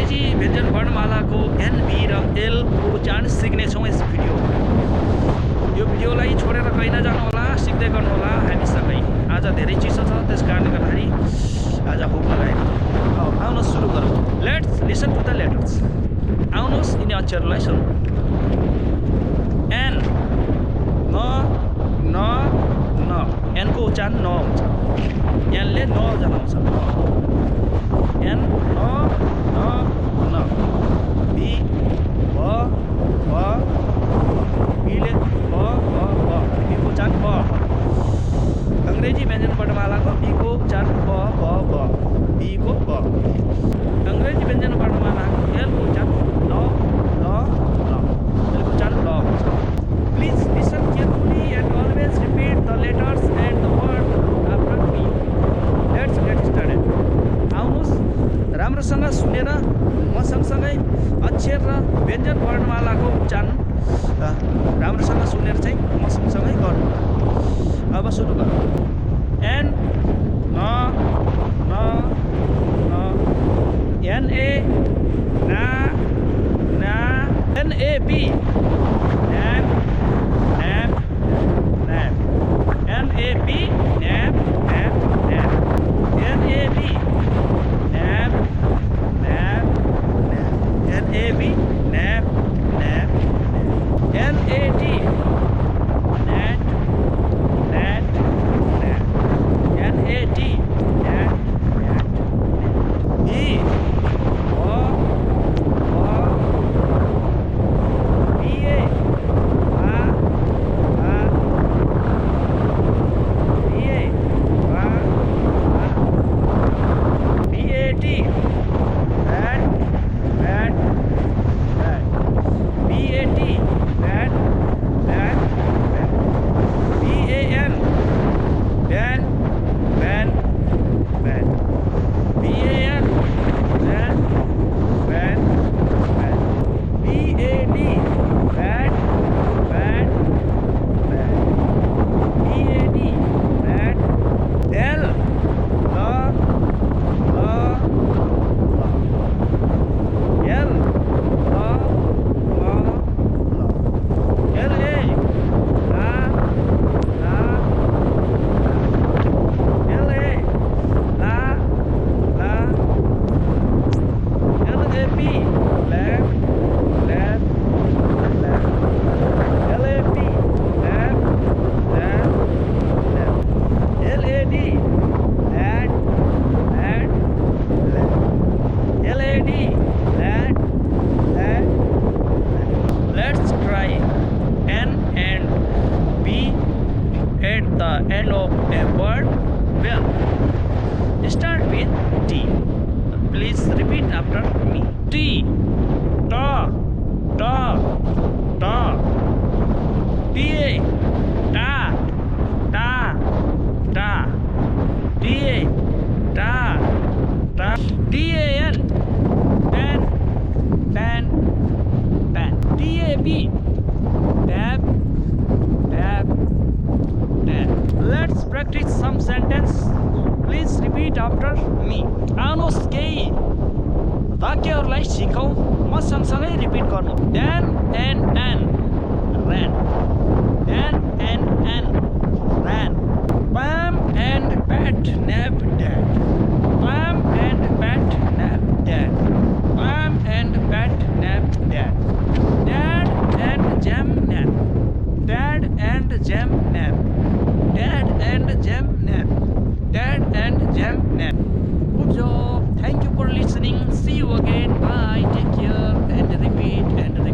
अंग्रेजी व्यञ्जन वर्णमालाको N B र L को उच्चारण सिक्नेछौँ यस यो भिडियोलाई छोडेर कहीँ नजानुहोला, सिक्दै गर्नुहोला हामीसँगै। आज धेरै चिसो छ, त्यस कारणले गर्दाखेरि आज हुक लगाएको। आउनुहोस् सुरु गरौँ। Let's listen to the letters. आउनुहोस् यिनी अक्षरलाई सुनौँ। एन न न न, एनको उच्चारण न हुन्छ। एनले न जनाउँछ। एन न न न। बी ब ब, बीले ब ब ब, बीको उच्चारण ब ब। अंग्रेजी व्यञ्जन वर्णमालाको बीको उच्चारण ब ब ब, बीको ब। अंग्रेजी व्यञ्जन वर्णमालाको एलको उच्चारण ल ल ल, एलको उच्चारण ल हुन्छ। Please listen carefully end always repeat the letters and the word after me. Let's get started. आउनुहोस् राम्रोसँग सुनेर म सँगसँगै अक्षर र व्यञ्जन वर्णमालाको उच्चारण राम्रोसँग सुनेर चाहिँ म सँगसँगै गर्नु। अब सुरु गरौँ। एन न न न, एन ए ना ना, N A B nap nap nap, N A B nap nap nap, N A B nap nap nap, N A B nap nap nap, N A T nat nat nat, N A T nat nat nat, B end of a word. Well, start with T. Please repeat after me. T, ta, ta, ta. Ta, ta, ta, ta. Ta, ta, ta. Tan, tan, tan, tan. Tab, tab, tab. Let's practice some sentence. Please repeat after me. आउनुहोस् केही वाक्यहरूलाई सिकौँ, म सँगसँगै repeat गर्नु। Dan and Ann ran. Dan and Ann ran. Pam and Pat napped Dad. Pam and Pat napped Dad. Pam and Pat napped Dad. Dad and Jam napped. Dad and Jam napped. Dad and Jam nap. Dad and Jam nap. Good job. Thank you for listening. See you again. Bye. Take care and repeat and